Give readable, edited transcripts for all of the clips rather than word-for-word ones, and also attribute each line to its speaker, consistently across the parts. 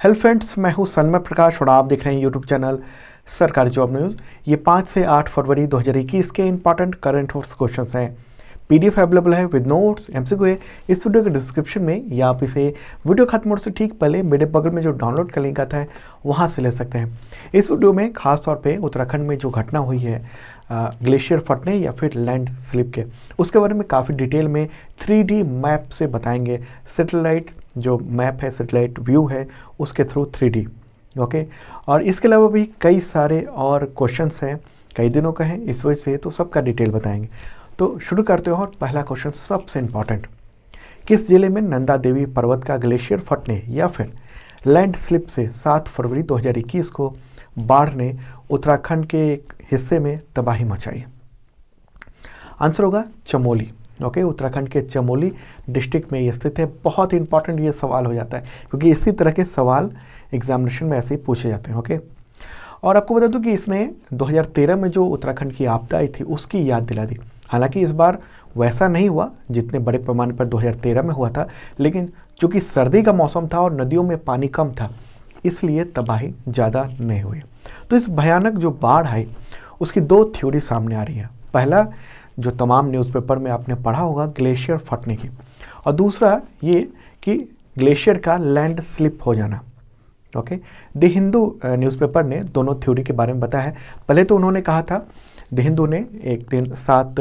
Speaker 1: Hello friends, मैं हूं सन्मय प्रकाश और आप देख रहे हैं यूट्यूब चैनल सरकारी जॉब न्यूज़। ये 5 से 8 फरवरी 2021 के इंपॉर्टेंट करंट अफेयर्स क्वेश्चंस हैं। पीडीएफ अवेलेबल है विद नोट्स एमसीक्यू है इस वीडियो के डिस्क्रिप्शन में, या आप इसे वीडियो खत्म होने से ठीक पहले मेरे बगल में जो डाउनलोड का लिंक आता है वहाँ से ले सकते हैं। इस वीडियो में खास तौर पे उत्तराखंड में जो घटना हुई है ग्लेशियर फटने या फिर लैंड स्लिप के, उसके बारे में काफ़ी डिटेल में 3D मैप से बताएंगे। सैटेलाइट जो मैप है, सैटेलाइट व्यू है, उसके थ्रू 3D। ओके, और इसके अलावा भी कई सारे और क्वेश्चंस हैं, कई दिनों का है, इस वजह से तो सबका डिटेल बताएंगे। तो शुरू करते हो। और पहला क्वेश्चन सबसे इम्पॉर्टेंट, किस जिले में नंदा देवी पर्वत का ग्लेशियर फटने या फिर लैंड स्लिप से 7 फरवरी 2021 को बाढ़ ने उत्तराखंड के एक हिस्से में तबाही मचाई? आंसर होगा चमोली। ओके, उत्तराखंड के चमोली डिस्ट्रिक्ट में ये स्थित है। बहुत इंपॉर्टेंट ये सवाल हो जाता है क्योंकि इसी तरह के सवाल एग्जामिनेशन में ऐसे ही पूछे जाते हैं। ओके, और आपको बता दूं कि इसने 2013 में जो उत्तराखंड की आपदा आई थी उसकी याद दिला दी। हालांकि इस बार वैसा नहीं हुआ जितने बड़े पैमाने पर 2013 में हुआ था, लेकिन चूंकि सर्दी का मौसम था और नदियों में पानी कम था, इसलिए तबाही ज़्यादा नहीं हुई। तो इस भयानक जो बाढ़ आई उसकी 2 थ्योरी सामने आ रही है। पहला, जो तमाम न्यूज़पेपर में आपने पढ़ा होगा, ग्लेशियर फटने की, और दूसरा ये कि ग्लेशियर का लैंड स्लिप हो जाना। ओके, द हिंदू न्यूज़पेपर ने दोनों थ्योरी के बारे में बताया है। पहले तो उन्होंने कहा था, द हिंदू ने एक दिन 7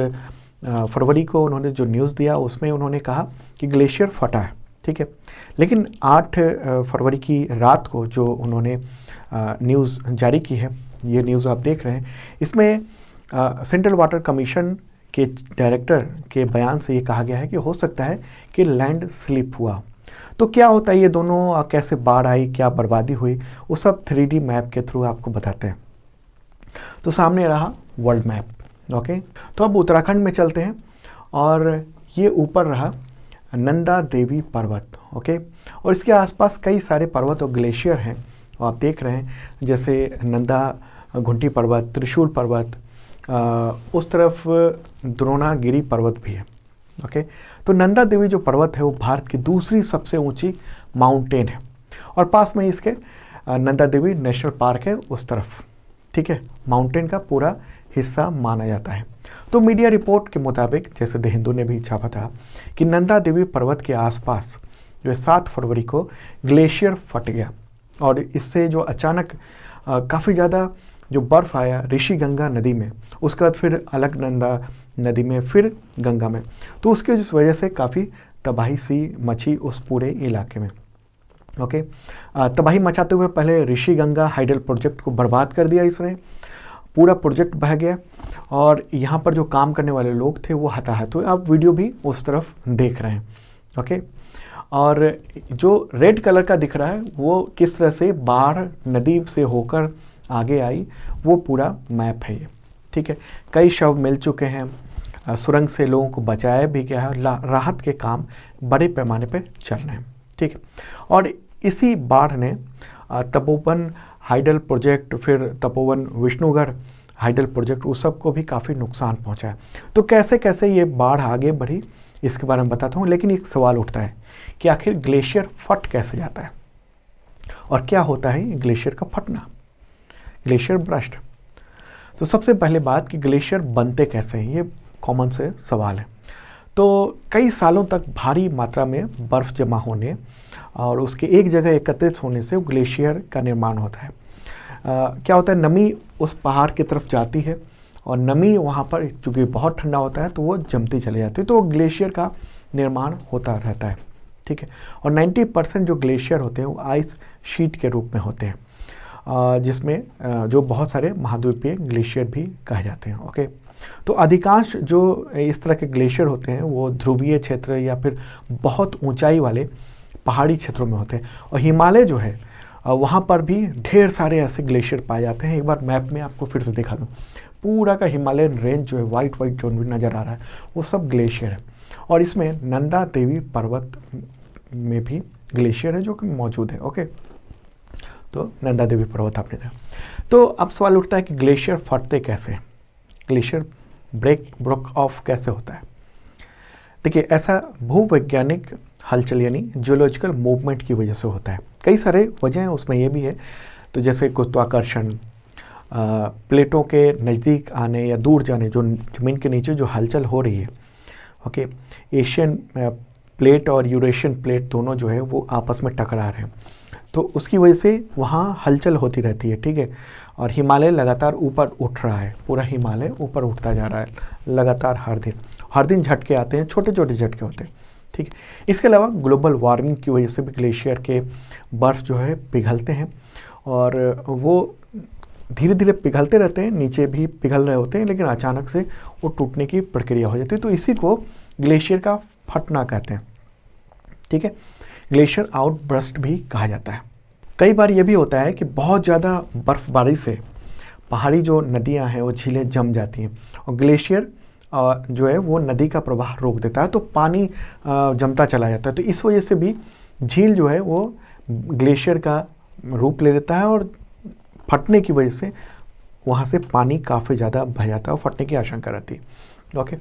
Speaker 1: फरवरी को उन्होंने जो न्यूज़ दिया उसमें उन्होंने कहा कि ग्लेशियर फटा है, ठीक है। लेकिन 8 फरवरी की रात को जो उन्होंने न्यूज़ जारी की है, ये न्यूज़ आप देख रहे हैं, इसमें सेंट्रल वाटर कमीशन के डायरेक्टर के बयान से ये कहा गया है कि हो सकता है कि लैंड स्लिप हुआ। तो क्या होता है ये दोनों, कैसे बाढ़ आई, क्या बर्बादी हुई, वो सब 3D मैप के थ्रू आपको बताते हैं। तो सामने रहा वर्ल्ड मैप। ओके, तो अब उत्तराखंड में चलते हैं और ये ऊपर रहा नंदा देवी पर्वत। ओके, और इसके आसपास कई सारे पर्वत और ग्लेशियर हैं, और आप देख रहे हैं जैसे नंदा घुंटी पर्वत, त्रिशूल पर्वत, उस तरफ द्रोणागिरी पर्वत भी है। ओके, तो नंदा देवी जो पर्वत है वो भारत की दूसरी सबसे ऊंची माउंटेन है, और पास में इसके नंदा देवी नेशनल पार्क है उस तरफ, ठीक है। माउंटेन का पूरा हिस्सा माना जाता है। तो मीडिया रिपोर्ट के मुताबिक, जैसे द हिंदू ने भी छापा था, कि नंदा देवी पर्वत के आसपास जो है 7 फरवरी को ग्लेशियर फट गया, और इससे जो अचानक काफ़ी ज़्यादा जो बर्फ़ आया ऋषिगंगा नदी में, उसके बाद फिर अलकनंदा नदी में, फिर गंगा में, तो उसके वजह से काफ़ी तबाही सी मची उस पूरे इलाके में। ओके, तबाही मचाते हुए पहले ऋषिगंगा हाइडल प्रोजेक्ट को बर्बाद कर दिया इसने, पूरा प्रोजेक्ट बह गया, और यहाँ पर जो काम करने वाले लोग थे वो हताहत हुए। आप वीडियो भी उस तरफ देख रहे हैं। ओके, और जो रेड कलर का दिख रहा है वो किस तरह से बाढ़ नदी से होकर आगे आई, वो पूरा मैप है ये, ठीक है। कई शव मिल चुके हैं, सुरंग से लोगों को बचाया भी गया है, राहत के काम बड़े पैमाने पे चल रहे हैं, ठीक है। और इसी बाढ़ ने तपोवन हाइडल प्रोजेक्ट, फिर तपोवन विष्णुगढ़ हाइडल प्रोजेक्ट, उस सब को भी काफ़ी नुकसान पहुंचा है। तो कैसे कैसे ये बाढ़ आगे बढ़ी इसके बारे में बताता हूँ, लेकिन एक सवाल उठता है कि आखिर ग्लेशियर फट कैसे जाता है और क्या होता है ग्लेशियर का फटना, ग्लेशियर बर्स्ट। तो सबसे पहले बात कि ग्लेशियर बनते कैसे हैं, ये कॉमन से सवाल है। तो कई सालों तक भारी मात्रा में बर्फ़ जमा होने और उसके एक जगह एकत्रित होने से ग्लेशियर का निर्माण होता है। क्या होता है, नमी उस पहाड़ की तरफ जाती है, और नमी वहाँ पर चूँकि बहुत ठंडा होता है तो वो जमती चली जाती है, तो ग्लेशियर का निर्माण होता रहता है, ठीक है। और 90% जो ग्लेशियर होते हैं वो आइस शीट के रूप में होते हैं, जिसमें जो बहुत सारे महाद्वीपीय ग्लेशियर भी कहे जाते हैं। ओके, तो अधिकांश जो इस तरह के ग्लेशियर होते हैं वो ध्रुवीय क्षेत्र या फिर बहुत ऊंचाई वाले पहाड़ी क्षेत्रों में होते हैं, और हिमालय जो है वहाँ पर भी ढेर सारे ऐसे ग्लेशियर पाए जाते हैं। एक बार मैप में आपको फिर से दिखा दूँ, पूरा का हिमालयन रेंज जो है वाइट जो भी नज़र आ रहा है वो सब ग्लेशियर है, और इसमें नंदा देवी पर्वत में भी ग्लेशियर है जो कि मौजूद है। ओके, तो नंदा देवी पर्वत आपने देखा। तो अब सवाल उठता है कि ग्लेशियर फटते कैसे, ग्लेशियर ब्रेक ऑफ कैसे होता है। देखिए, ऐसा भूवैज्ञानिक हलचल यानी जियोलॉजिकल मूवमेंट की वजह से होता है। कई सारे वजह हैं, उसमें ये भी है। तो जैसे गुरुत्वाकर्षण, प्लेटों के नज़दीक आने या दूर जाने, जो ज़मीन के नीचे जो हलचल हो रही है, ओके, एशियन प्लेट और यूरेशियन प्लेट दोनों जो है वो आपस में टकरा रहे हैं, तो उसकी वजह से वहाँ हलचल होती रहती है, ठीक है। और हिमालय लगातार ऊपर उठ रहा है, पूरा हिमालय ऊपर उठता जा रहा है लगातार, हर दिन झटके आते हैं, छोटे छोटे झटके होते हैं, ठीक है। इसके अलावा ग्लोबल वार्मिंग की वजह से भी ग्लेशियर के बर्फ़ जो है पिघलते हैं, और वो धीरे धीरे पिघलते रहते हैं, नीचे भी पिघल रहे होते हैं, लेकिन अचानक से वो टूटने की प्रक्रिया हो जाती है। तो इसी को ग्लेशियर का फटना कहते हैं, ठीक है। ग्लेशियर आउटबर्स्ट भी कहा जाता है। कई बार ये भी होता है कि बहुत ज़्यादा बर्फबारी से पहाड़ी जो नदियां हैं वो झीलें जम जाती हैं, और ग्लेशियर जो है वो नदी का प्रवाह रोक देता है, तो पानी जमता चला जाता है। तो इस वजह से भी झील जो है वो ग्लेशियर का रूप ले लेता है, और फटने की वजह से वहाँ से पानी काफ़ी ज़्यादा बह जाता है और फटने की आशंका रहती है, ओके।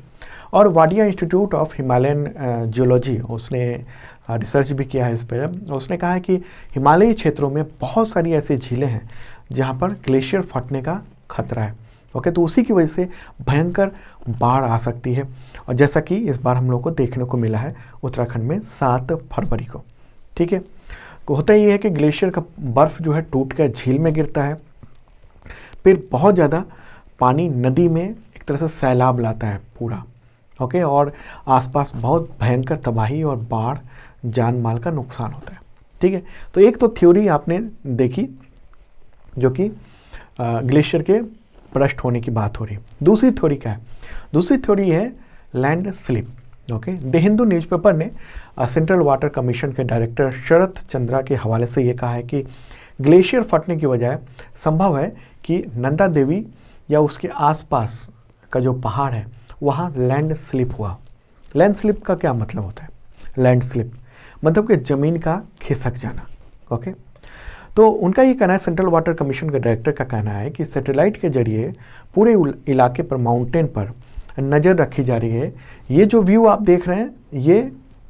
Speaker 1: और Wadia institute of Himalayan geology, उसने रिसर्च भी किया है इस पर। उसने कहा है कि हिमालयी क्षेत्रों में बहुत सारी ऐसी झीलें हैं जहाँ पर ग्लेशियर फटने का खतरा है, ओके। तो उसी की वजह से भयंकर बाढ़ आ सकती है, और जैसा कि इस बार हम लोग को देखने को मिला है उत्तराखंड में 7 फरवरी को, ठीक है। तो होता ये है कि ग्लेशियर का बर्फ़ जो है टूट कर झील में गिरता है, फिर बहुत ज़्यादा पानी नदी में एक तरह से सैलाब लाता है पूरा, ओके, और आसपास बहुत भयंकर तबाही और बाढ़, जान माल का नुकसान होता है, ठीक है। तो एक तो थ्योरी आपने देखी जो कि ग्लेशियर के ब्रस्ट होने की बात हो रही है। दूसरी थ्योरी क्या है? दूसरी थ्योरी है land slip, okay. The Hindu newspaper ने सेंट्रल वाटर कमीशन के डायरेक्टर शरद चंद्रा के हवाले से ये कहा है कि ग्लेशियर फटने की वजह संभव है कि नंदा देवी या उसके आसपास का जो पहाड़ है वहाँ लैंड स्लिप हुआ। लैंड स्लिप का क्या मतलब होता है? लैंड स्लिप मतलब कि ज़मीन का खिसक जाना, ओके। तो उनका ये कहना है, सेंट्रल वाटर कमीशन के डायरेक्टर का कहना है कि सैटेलाइट के जरिए पूरे इलाके पर, माउंटेन पर नज़र रखी जा रही है। ये जो व्यू आप देख रहे हैं ये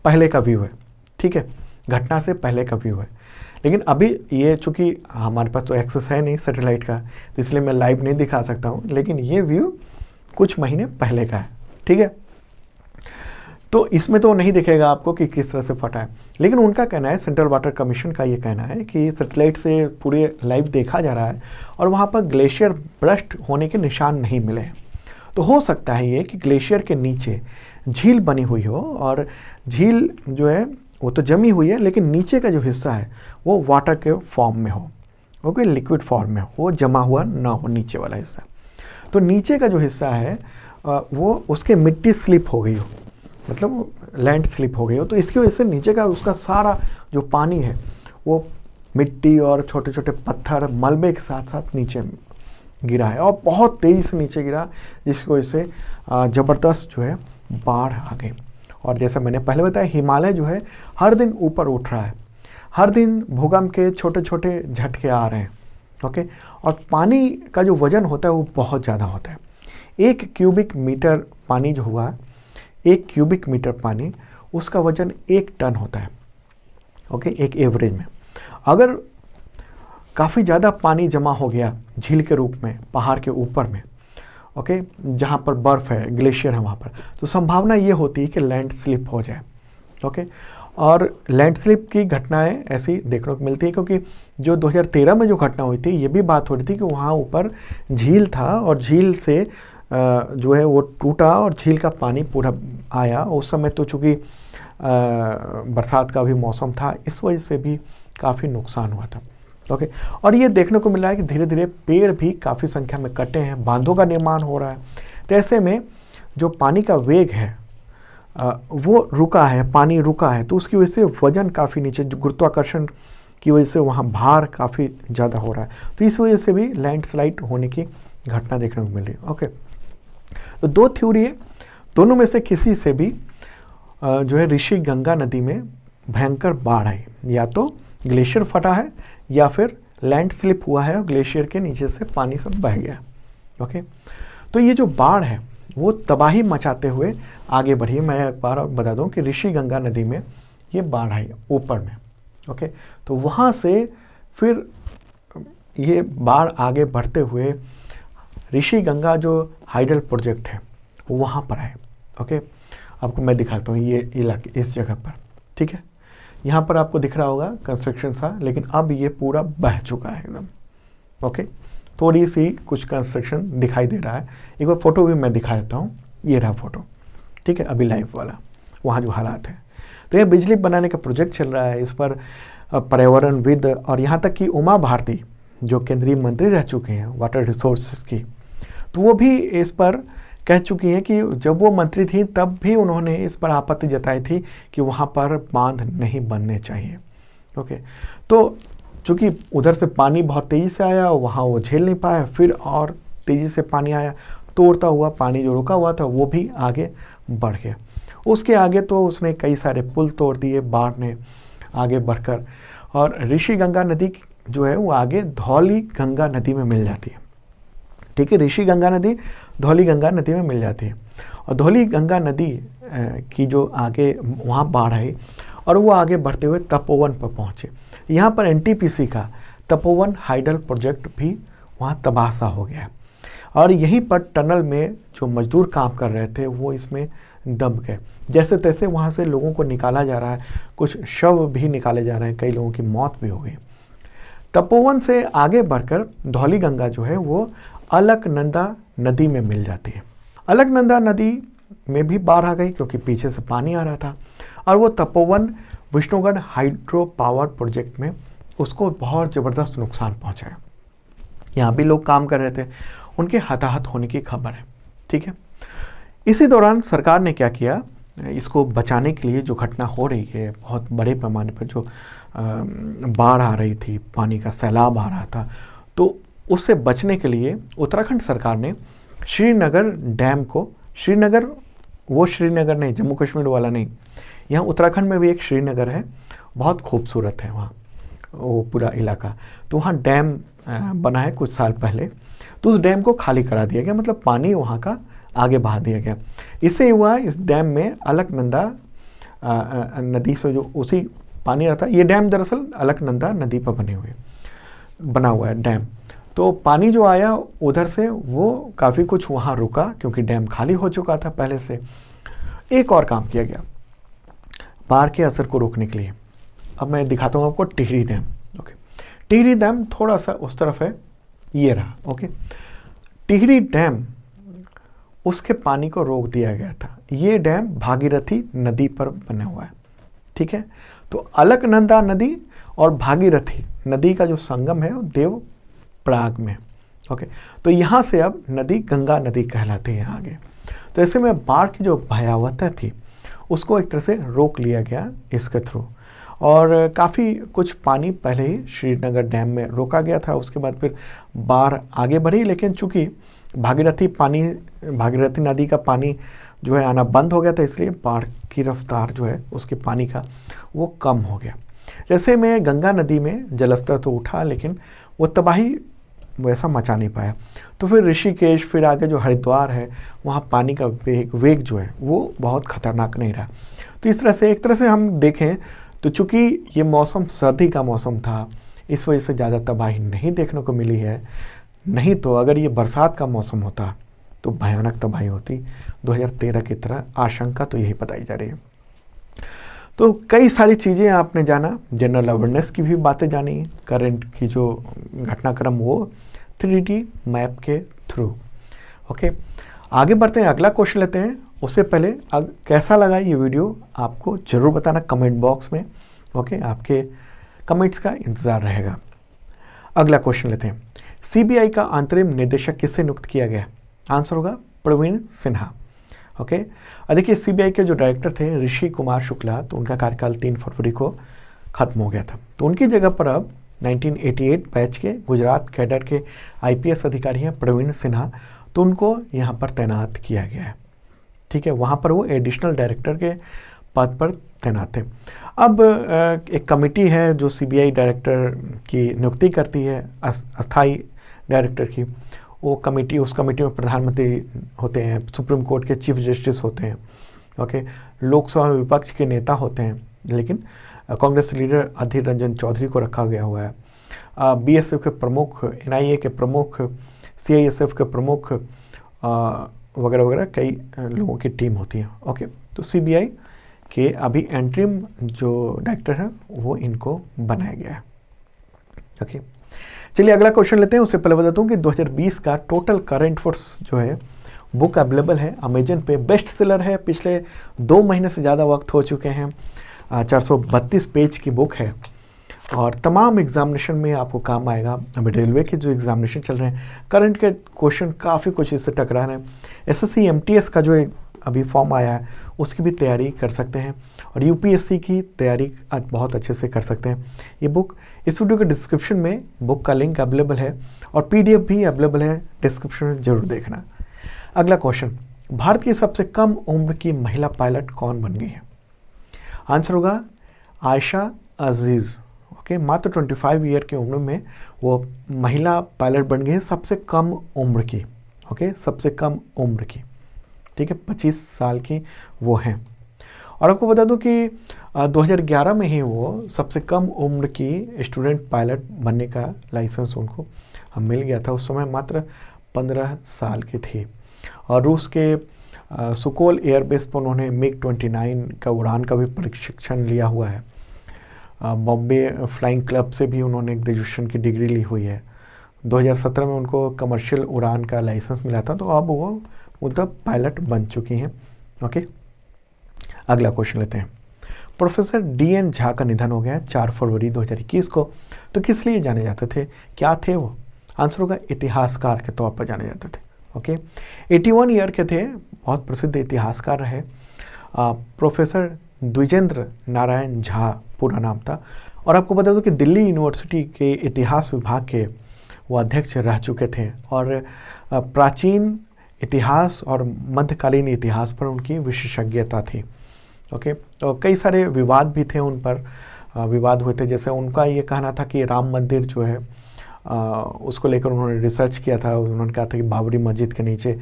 Speaker 1: पहले का व्यू है, ठीक है, घटना से पहले का व्यू है। लेकिन अभी ये चूँकि हमारे पास तो एक्सेस है नहीं सैटेलाइट का, इसलिए मैं लाइव नहीं दिखा सकता हूँ, लेकिन ये व्यू कुछ महीने पहले का है, ठीक है। तो इसमें तो नहीं दिखेगा आपको कि किस तरह से फटा है, लेकिन उनका कहना है, सेंट्रल वाटर कमीशन का ये कहना है कि सैटेलाइट से पूरे लाइव देखा जा रहा है और वहाँ पर ग्लेशियर ब्रस्ट होने के निशान नहीं मिले हैं। तो हो सकता है ये कि ग्लेशियर के नीचे झील बनी हुई हो, और झील जो है वो तो जमी हुई है, लेकिन नीचे का जो हिस्सा है वो वाटर के फॉर्म में हो, ओके, लिक्विड फॉर्म में हो, वो जमा हुआ ना हो नीचे वाला हिस्सा। तो नीचे का जो हिस्सा है वो उसके मिट्टी स्लिप हो गई हो, मतलब लैंड स्लिप हो गई हो, तो इसकी वजह से नीचे का उसका सारा जो पानी है वो मिट्टी और छोटे छोटे पत्थर, मलबे के साथ साथ नीचे गिरा है, और बहुत तेज़ी से नीचे गिरा, जिसकी वजह से ज़बरदस्त जो है बाढ़ आ गई। और जैसा मैंने पहले बताया, हिमालय जो है हर दिन ऊपर उठ रहा है, हर दिन भूकंप के छोटे छोटे झटके आ रहे हैं, ओके। और पानी का जो वज़न होता है वो बहुत ज़्यादा होता है। 1 क्यूबिक मीटर पानी जो हुआ, 1 क्यूबिक मीटर पानी, उसका वज़न 1 टन होता है, ओके, एक एवरेज में। अगर काफ़ी ज़्यादा पानी जमा हो गया झील के रूप में पहाड़ के ऊपर में, ओके, जहाँ पर बर्फ़ है, ग्लेशियर है वहाँ पर, तो संभावना ये होती है कि लैंड स्लिप हो जाए, ओके। और लैंड स्लिप की घटनाएं ऐसी देखने को मिलती है, क्योंकि जो 2013 में जो घटना हुई थी, ये भी बात हो रही थी कि वहाँ ऊपर झील था और झील से जो है वो टूटा और झील का पानी पूरा आया। उस समय तो चूँकि बरसात का भी मौसम था, इस वजह से भी काफ़ी नुकसान हुआ था, ओके। और ये देखने को मिला है कि धीरे धीरे पेड़ भी काफ़ी संख्या में कटे हैं, बांधों का निर्माण हो रहा है। तो ऐसे में जो पानी का वेग है वो रुका है, पानी रुका है, तो उसकी वजह से वज़न काफ़ी नीचे, गुरुत्वाकर्षण की वजह से वहाँ भार काफ़ी ज़्यादा हो रहा है, तो इस वजह से भी लैंडस्लाइड होने की घटना देखने को मिल रही है, ओके। तो 2 थ्योरी है, दोनों में से किसी से भी जो है ऋषि गंगा नदी में भयंकर बाढ़ आई, या तो ग्लेशियर फटा है या फिर लैंड स्लिप हुआ है और ग्लेशियर के नीचे से पानी सब बह गया, ओके। तो ये जो बाढ़ है वो तबाही मचाते हुए आगे बढ़ी है। मैं एक बार बता दूं कि ऋषि गंगा नदी में ये बाढ़ आई ऊपर में, ओके, तो वहाँ से फिर ये बाढ़ आगे बढ़ते हुए ऋषि गंगा जो हाइडल प्रोजेक्ट है वहाँ पर है। ओके, आपको मैं दिखाता हूँ ये इलाके, इस जगह पर, ठीक है। यहाँ पर आपको दिख रहा होगा कंस्ट्रक्शन था, लेकिन अब ये पूरा बह चुका है एकदम। ओके, थोड़ी सी कुछ कंस्ट्रक्शन दिखाई दे रहा है। एक बार फोटो भी मैं दिखा देता हूँ, ये रहा फोटो, ठीक है, अभी लाइव वाला, वहाँ जो हालात है। तो ये बिजली बनाने का प्रोजेक्ट चल रहा है, इस पर पर्यावरणविद और यहाँ तक कि उमा भारती जो केंद्रीय मंत्री रह चुके हैं वाटर रिसोर्सेज की, तो वो भी इस पर कह चुकी हैं कि जब वो मंत्री थी तब भी उन्होंने इस पर आपत्ति जताई थी कि वहाँ पर बांध नहीं बनने चाहिए। ओके, तो चूँकि उधर से पानी बहुत तेज़ी से आया, वहाँ वो झेल नहीं पाया, फिर और तेज़ी से पानी आया, तोड़ता हुआ पानी जो रुका हुआ था वो भी आगे बढ़ गया। उसके आगे तो उसने कई सारे पुल तोड़ दिए बाढ़ ने आगे बढ़कर, और ऋषि गंगा नदी जो है वो आगे धौली गंगा नदी में मिल जाती है। ठीक है, ऋषि गंगा नदी धौली गंगा नदी में मिल जाती है, और धौली गंगा नदी की जो आगे वहाँ बाढ़ आई और वो आगे बढ़ते हुए तपोवन पर पहुँचे। यहाँ पर एनटीपीसी का तपोवन हाइडल प्रोजेक्ट भी वहाँ तबाहसा हो गया, और यहीं पर टनल में जो मजदूर काम कर रहे थे वो इसमें दब गए। जैसे तैसे वहाँ से लोगों को निकाला जा रहा है, कुछ शव भी निकाले जा रहे हैं, कई लोगों की मौत भी हो गई। तपोवन से आगे बढ़कर धौली गंगा जो है वो अलकनंदा नदी में मिल जाती है। अलकनंदा नदी में भी बाढ़ आ गई क्योंकि पीछे से पानी आ रहा था, और वो Tapovan Vishnugarh hydro power project में उसको बहुत ज़बरदस्त नुकसान पहुंचाया। यहाँ भी लोग काम कर रहे थे, उनके हताहत होने की खबर है। ठीक है, इसी दौरान सरकार ने क्या किया, इसको बचाने के लिए जो घटना हो रही है, बहुत बड़े पैमाने पर जो बाढ़ आ रही थी, पानी का सैलाब आ रहा था, तो उससे बचने के लिए उत्तराखंड सरकार ने श्रीनगर डैम को, श्रीनगर वो श्रीनगर नहीं, जम्मू कश्मीर वाला नहीं, यहाँ उत्तराखंड में भी एक श्रीनगर है, बहुत खूबसूरत है वहाँ वो पूरा इलाका। तो वहाँ डैम बना है कुछ साल पहले, तो उस डैम को खाली करा दिया गया, मतलब पानी वहाँ का आगे बहा दिया गया। इससे हुआ, इस डैम में अलकनंदा नदी से जो उसी पानी रहता है, ये डैम दरअसल अलकनंदा नदी पर बना हुआ है डैम। तो पानी जो आया उधर से वो काफ़ी कुछ वहाँ रुका क्योंकि डैम खाली हो चुका था पहले से। एक और काम किया गया बाढ़ के असर को रोकने के लिए। अब मैं दिखाता हूँ आपको Tehri dam. Okay, Tehri dam थोड़ा सा उस तरफ है, ये रहा। ओके, टिहरी डैम, उसके पानी को रोक दिया गया था। ये डैम भागीरथी नदी पर बना हुआ है। ठीक है, तो अलकनंदा नदी और भागीरथी नदी का जो संगम है वो देवप्रयाग में। ओके, तो यहाँ से अब नदी गंगा नदी कहलाती है आगे। तो ऐसे में बाढ़ की जो भयावहता थी उसको एक तरह से रोक लिया गया इसके थ्रू, और काफ़ी कुछ पानी पहले ही श्रीनगर डैम में रोका गया था। उसके बाद फिर बाढ़ आगे बढ़ी, लेकिन चूँकि भागीरथी नदी का पानी जो है आना बंद हो गया था, इसलिए बाढ़ की रफ्तार जो है उसके पानी का वो कम हो गया। जैसे में गंगा नदी में जलस्तर तो उठा, लेकिन वो तबाही वैसा मचा नहीं पाया। तो फिर ऋषिकेश, फिर आगे जो हरिद्वार है, वहाँ पानी का वेग जो है वो बहुत खतरनाक नहीं रहा। तो इस तरह से, एक तरह से हम देखें तो चूँकि ये मौसम सर्दी का मौसम था, इस वजह से ज़्यादा तबाही नहीं देखने को मिली है। नहीं तो अगर ये बरसात का मौसम होता तो भयानक तबाही होती 2013 की तरह। आशंका तो यही बताई जा रही है। तो कई सारी चीज़ें आपने जाना, जनरल अवेयरनेस की भी बातें जानी, करंट की जो घटनाक्रम वो 3D मैप के थ्रू। ओके, आगे बढ़ते हैं, अगला क्वेश्चन लेते हैं। उससे पहले कैसा लगा ये वीडियो आपको ज़रूर बताना कमेंट बॉक्स में। ओके, आपके कमेंट्स का इंतज़ार रहेगा। अगला क्वेश्चन लेते हैं, सीबीआई का अंतरिम निदेशक किससे नियुक्त किया गया? आंसर होगा प्रवीण सिन्हा। ओके, देखिए सीबीआई के जो डायरेक्टर थे ऋषि कुमार शुक्ला, तो उनका कार्यकाल 3 फरवरी को ख़त्म हो गया था। तो उनकी जगह पर अब 1988 बैच के गुजरात कैडर के आईपीएस अधिकारी हैं प्रवीण सिन्हा, तो उनको यहाँ पर तैनात किया गया है। ठीक है, वहाँ पर वो एडिशनल डायरेक्टर के पद पर तैनात थे। अब एक कमेटी है जो सीबीआई डायरेक्टर की नियुक्ति करती है, अस्थाई डायरेक्टर की। वो कमेटी, उस कमेटी में प्रधानमंत्री होते हैं, सुप्रीम कोर्ट के चीफ जस्टिस होते हैं। ओके, लोकसभा में विपक्ष के नेता होते हैं, लेकिन कांग्रेस लीडर अधीर रंजन चौधरी को रखा गया हुआ है। बीएसएफ के प्रमुख, एनआईए के प्रमुख, सीआईएसएफ के प्रमुख वगैरह वगैरह कई लोगों की टीम होती है। ओके, तो सीबीआई के अभी एंट्रीम जो डायरेक्टर है वो इनको बनाया गया है। ओके, चलिए अगला क्वेश्चन लेते हैं। उससे पहले बता दूं कि 2020 का टोटल करंट अफेयर्स जो है बुक अवेलेबल है अमेजन पे, बेस्ट सेलर है, पिछले 2 महीने से ज़्यादा वक्त हो चुके हैं। 432 पेज की बुक है और तमाम एग्जामिनेशन में आपको काम आएगा। अभी रेलवे के जो एग्जामिनेशन चल रहे हैं, करंट के क्वेश्चन काफ़ी कुछ इससे टकरा रहे हैं। एसएससी एमटीएस का जो अभी फॉर्म आया है उसकी भी तैयारी कर सकते हैं और यूपीएससी की तैयारी बहुत अच्छे से कर सकते हैं। ये बुक, इस वीडियो के डिस्क्रिप्शन में बुक का लिंक अवेलेबल है और पीडीएफ भी अवेलेबल है, डिस्क्रिप्शन में जरूर देखना। अगला क्वेश्चन, भारत की सबसे कम उम्र की महिला पायलट कौन बन गई है? आंसर होगा आयशा अजीज़। ओके, मात्र 25 ईयर की उम्र में वो महिला पायलट बन गई है, सबसे कम उम्र की। ओके, सबसे कम उम्र की, ठीक है, 25 साल की वो हैं। और आपको बता दूं कि 2011 में ही वो सबसे कम उम्र की स्टूडेंट पायलट बनने का लाइसेंस उनको मिल गया था। उस समय मात्र 15 साल की थी और रूस के सुकोल एयरबेस पर उन्होंने मिग 29 का उड़ान का भी प्रशिक्षण लिया हुआ है। बॉम्बे फ्लाइंग क्लब से भी उन्होंने ग्रेजुएशन की डिग्री ली हुई है। 2017 में उनको कमर्शियल उड़ान का लाइसेंस मिला था, तो अब वो मतलब पायलट बन चुकी हैं। ओके, अगला क्वेश्चन लेते हैं। प्रोफेसर डीएन झा का निधन हो गया 4 फरवरी 2021 को, तो किस लिए जाने जाते थे, क्या थे वो? आंसर होगा इतिहासकार के तौर पर जाने जाते थे। ओके, 81 ईयर के थे, बहुत प्रसिद्ध इतिहासकार रहे। प्रोफेसर द्विजेंद्र नारायण झा पूरा नाम था। और आपको बता दूं कि दिल्ली यूनिवर्सिटी के इतिहास विभाग के वो अध्यक्ष रह चुके थे और प्राचीन इतिहास और मध्यकालीन इतिहास पर उनकी विशेषज्ञता थी। ओके, तो कई सारे विवाद भी थे, उन पर विवाद हुए थे। जैसे उनका ये कहना था कि राम मंदिर जो है उसको लेकर उन्होंने रिसर्च किया था। उन्होंने कहा था कि बाबरी मस्जिद के नीचे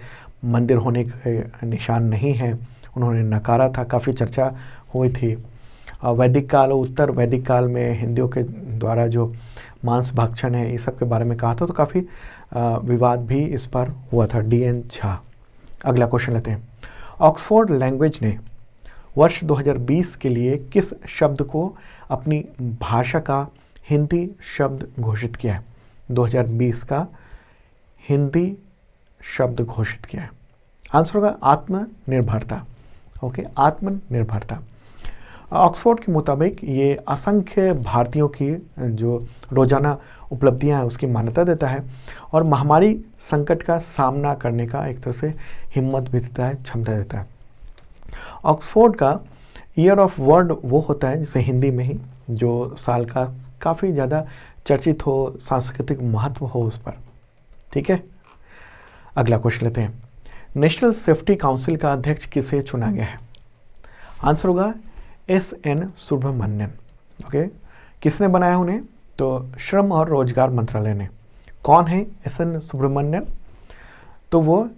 Speaker 1: मंदिर होने के निशान नहीं है, उन्होंने नकारा था। काफ़ी चर्चा हुई थी। वैदिक काल और उत्तर वैदिक काल में हिंदुओं के द्वारा जो मांस भक्षण है इस सब के बारे में कहा था, तो काफ़ी विवाद भी इस पर हुआ था। डीएन झा। अगला क्वेश्चन लेते हैं। ऑक्सफोर्ड लैंग्वेज ने वर्ष 2020 के लिए किस शब्द को अपनी भाषा का हिंदी शब्द घोषित किया है? 2020 का हिंदी शब्द घोषित किया है। आंसर होगा आत्मनिर्भरता। ओके, आत्मनिर्भरता। ऑक्सफोर्ड के मुताबिक ये असंख्य भारतीयों की जो रोजाना उपलब्धियां हैं उसकी मान्यता देता है और महामारी संकट का सामना करने का एक तरह से हिम्मत भी देता है, क्षमता देता है। ऑक्सफोर्ड का ईयर ऑफ वर्ड वो होता है जिसे हिंदी में ही जो साल का काफ़ी ज़्यादा चर्चित हो, सांस्कृतिक महत्व हो उस पर। ठीक है, अगला क्वेश्चन लेते हैं। नेशनल सेफ्टी काउंसिल का अध्यक्ष किसे चुना गया है? आंसर होगा एस.एन. सुब्रमण्यन। ओके, किसने बनाया उन्हें? तो श्रम और रोजगार मंत्रालय ने। कौन है एस.एन. सुब्रमण्यन? तो वो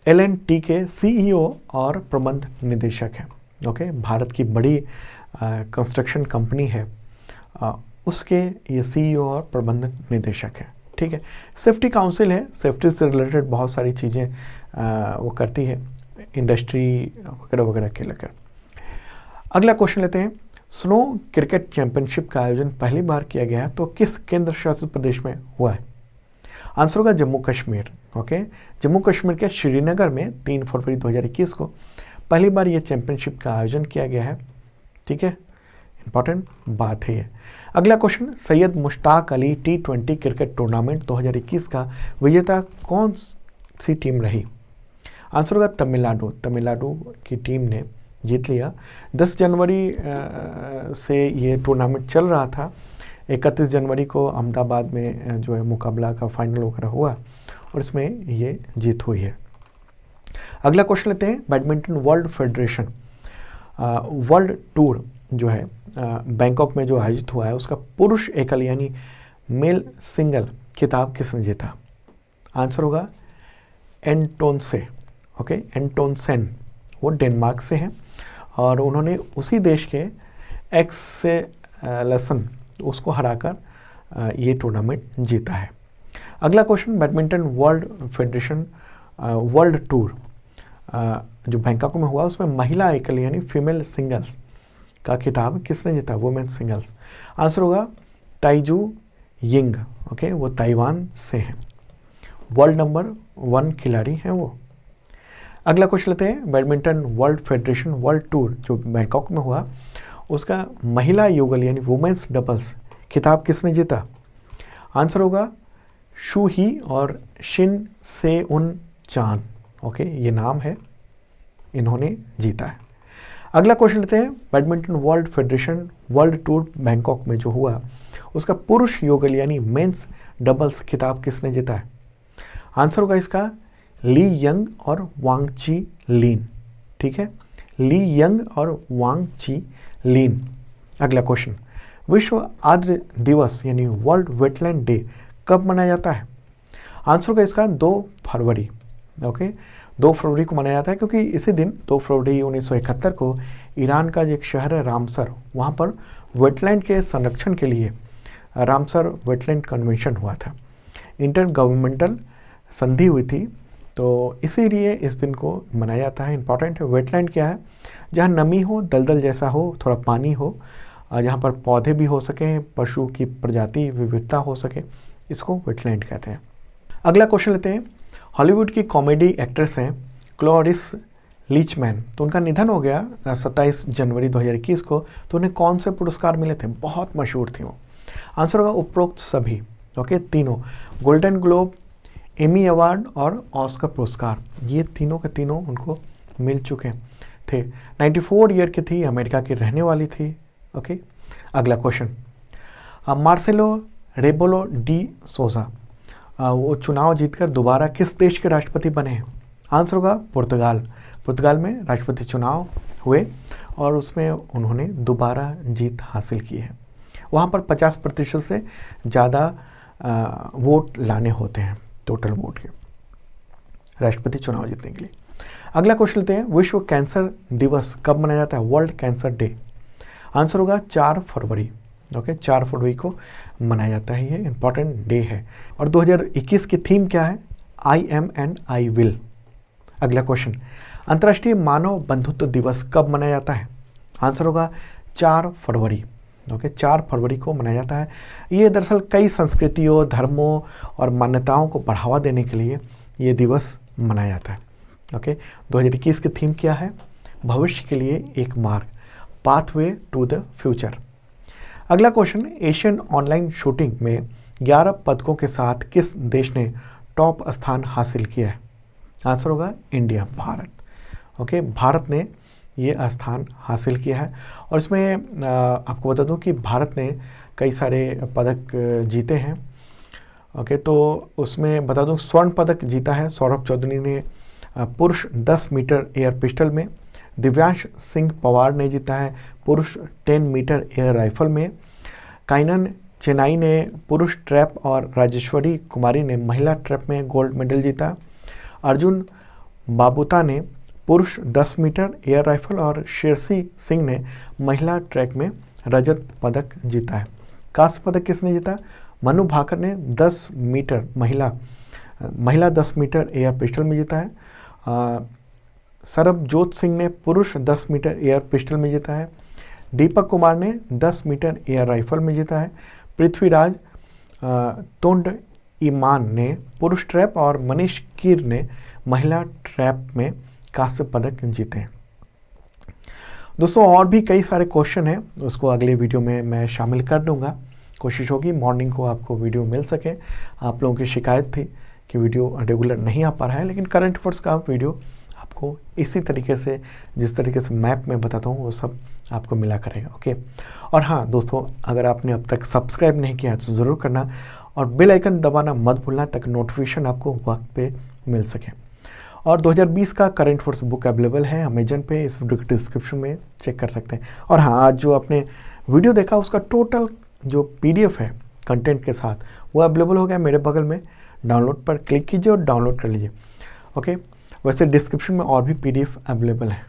Speaker 1: L&T के CEO और प्रबंध निदेशक हैं। ओके, भारत की बड़ी कंस्ट्रक्शन कंपनी है, उसके ये CEO और प्रबंध निदेशक हैं। ठीक है, सेफ्टी काउंसिल है, सेफ्टी से रिलेटेड बहुत सारी चीज़ें वो करती है, इंडस्ट्री वगैरह वगैरह के लेकर। अगला क्वेश्चन लेते हैं। स्नो क्रिकेट चैंपियनशिप का आयोजन पहली बार किया गया तो किस केंद्र शासित प्रदेश में हुआ है? आंसर होगा जम्मू कश्मीर। ओके, जम्मू कश्मीर के श्रीनगर में 3 फरवरी 2021 को पहली बार ये चैंपियनशिप का आयोजन किया गया है। ठीक है, इंपॉर्टेंट बात है ये। अगला question, Syed Mushtaq Ali T20 cricket tournament 2021 का विजेता कौन सी टीम रही? आंसर होगा तमिलनाडु। तमिलनाडु की टीम ने जीत लिया। 10 जनवरी से ये टूर्नामेंट चल रहा था। 31 जनवरी को अहमदाबाद में जो है मुकाबला का फाइनल वगैरह हुआ और इसमें ये जीत हुई है। अगला क्वेश्चन लेते हैं। Badminton world federation world tour जो है बैंकॉक में जो आयोजित हुआ है उसका पुरुष एकल यानी मेल सिंगल खिताब किसने जीता? आंसर होगा एंटोनसे। ओके, एंटोनसेन, वो डेनमार्क से हैं और उन्होंने उसी देश के एक्स से लसन उसको हराकर ये टूर्नामेंट जीता है। अगला question, badminton world federation world tour जो बैंकॉक में हुआ उसमें महिला एकल यानी फीमेल सिंगल्स का खिताब किसने जीता, वुमेन सिंगल्स। आंसर होगा ताइजू यिंग। ओके, वो ताइवान से हैं, वर्ल्ड नंबर 1 खिलाड़ी हैं वो। अगला क्वेश्चन लेते हैं, badminton world federation world tour जो बैंकॉक में हुआ उसका महिला युगल यानी वुमेन्स डबल्स खिताब किसने जीता। आंसर होगा शू ही और शिन से उन चान। ओके, ये नाम है, इन्होंने जीता है। अगला क्वेश्चन लेते हैं, badminton world federation world tour Bangkok में जो हुआ उसका पुरुष युगल यानी मेंस डबल्स खिताब किसने जीता है। आंसर होगा इसका ली यंग और वांग ची लिन। ठीक है, ली यंग और वांग ची लिन। अगला क्वेश्चन, विश्व आर्द्र दिवस यानी वर्ल्ड वेटलैंड डे कब मनाया जाता है। आंसर होगा इसका 2 फरवरी। ओके, 2 फरवरी को मनाया जाता है क्योंकि इसी दिन 2 फरवरी 1971 को ईरान का जो एक शहर है रामसर, वहाँ पर वेटलैंड के संरक्षण के लिए रामसर वेटलैंड कन्वेंशन हुआ था, इंटर गवर्नमेंटल संधि हुई थी, तो इसीलिए इस दिन को मनाया जाता है। इंपॉर्टेंट है। वेटलैंड क्या है, जहाँ नमी हो, दलदल जैसा हो, थोड़ा पानी हो, जहाँ पर पौधे भी हो सके, पशु की प्रजाति विविधता हो सके, इसको वेटलैंड कहते हैं। अगला क्वेश्चन लेते हैं, हॉलीवुड की कॉमेडी एक्ट्रेस हैं क्लोरिस लीचमैन, तो उनका निधन हो गया 27 जनवरी 2021 को, तो उन्हें कौन से पुरस्कार मिले थे, बहुत मशहूर थी वो। आंसर होगा उपरोक्त सभी। ओके, तीनों, गोल्डन ग्लोब, एमी अवार्ड और ऑस्कर पुरस्कार, ये तीनों के तीनों उनको मिल चुके थे। 94 ईयर की थी, अमेरिका की रहने वाली थी। ओके, अगला क्वेश्चन, मार्सेलो रेबोलो डी सोजा वो चुनाव जीतकर दोबारा किस देश के राष्ट्रपति बने हैं। आंसर होगा पुर्तगाल। पुर्तगाल में राष्ट्रपति चुनाव हुए और उसमें उन्होंने दोबारा जीत हासिल की है। वहाँ पर 50% से ज़्यादा वोट लाने होते हैं टोटल वोट के राष्ट्रपति चुनाव जीतने के लिए। अगला क्वेश्चन लेते हैं, विश्व कैंसर दिवस कब मनाया जाता है, वर्ल्ड कैंसर डे। आंसर होगा 4 फरवरी। ओके, 4 फरवरी को मनाया जाता है, ये इंपॉर्टेंट डे है। और 2021 की थीम क्या है, I am and I will. अगला क्वेश्चन, अंतर्राष्ट्रीय मानव बंधुत्व दिवस कब मनाया जाता है। आंसर होगा 4 फरवरी। ओके, 4 फरवरी को मनाया जाता है। ये दरअसल कई संस्कृतियों, धर्मों और मान्यताओं को बढ़ावा देने के लिए ये दिवस मनाया जाता है। ओके, 2021 की थीम क्या है, भविष्य के लिए एक मार्ग, पाथवे टू द फ्यूचर। अगला क्वेश्चन, एशियन ऑनलाइन शूटिंग में 11 पदकों के साथ किस देश ने टॉप स्थान हासिल किया है। आंसर होगा इंडिया, भारत। ओके, भारत ने ये स्थान हासिल किया है। और इसमें आपको बता दूं कि भारत ने कई सारे पदक जीते हैं। ओके, तो उसमें बता दूं स्वर्ण पदक जीता है सौरभ चौधरी ने पुरुष 10 मीटर एयर पिस्टल में, दिव्यांश सिंह पवार ने जीता है पुरुष 10 मीटर एयर राइफल में, काइनन चेन्नई ने पुरुष ट्रैप और राजेश्वरी कुमारी ने महिला ट्रैप में गोल्ड मेडल जीता, अर्जुन बाबूता ने पुरुष 10 मीटर एयर राइफल और शेरसी सिंह ने महिला ट्रैक में रजत पदक जीता है। कांस्य पदक किसने जीता, मनु भाकर ने 10 मीटर महिला 10 मीटर एयर पिस्टल में जीता है, सरबजोत सिंह ने पुरुष 10 मीटर एयर पिस्टल में जीता है, दीपक कुमार ने 10 मीटर एयर राइफल में जीता है, पृथ्वीराज तोंड ईमान ने पुरुष ट्रैप और मनीष कीर ने महिला ट्रैप में कांस्य पदक जीते हैं। दोस्तों, और भी कई सारे क्वेश्चन हैं, उसको अगले वीडियो में मैं शामिल कर दूंगा। कोशिश होगी मॉर्निंग को आपको वीडियो मिल सके। आप लोगों की शिकायत थी कि वीडियो रेगुलर नहीं आ पा रहा है, लेकिन करंट अफेयर्स का वीडियो आपको इसी तरीके से, जिस तरीके से मैप में बताता हूँ, वो सब आपको मिला करेगा। ओके, और हाँ दोस्तों, अगर आपने अब तक सब्सक्राइब नहीं किया तो ज़रूर करना और बेल आइकन दबाना मत भूलना ताकि नोटिफिकेशन आपको वक्त पे मिल सके। और 2020 का करंट अफेयर्स बुक अवेलेबल है अमेजन पे, इस वीडियो के डिस्क्रिप्शन में चेक कर सकते हैं। और हाँ, आज जो आपने वीडियो देखा उसका टोटल जो PDF है कंटेंट के साथ, वो अवेलेबल हो गया मेरे बगल में। डाउनलोड पर क्लिक कीजिए और डाउनलोड कर लीजिए। ओके, वैसे डिस्क्रिप्शन में और भी PDF अवेलेबल है।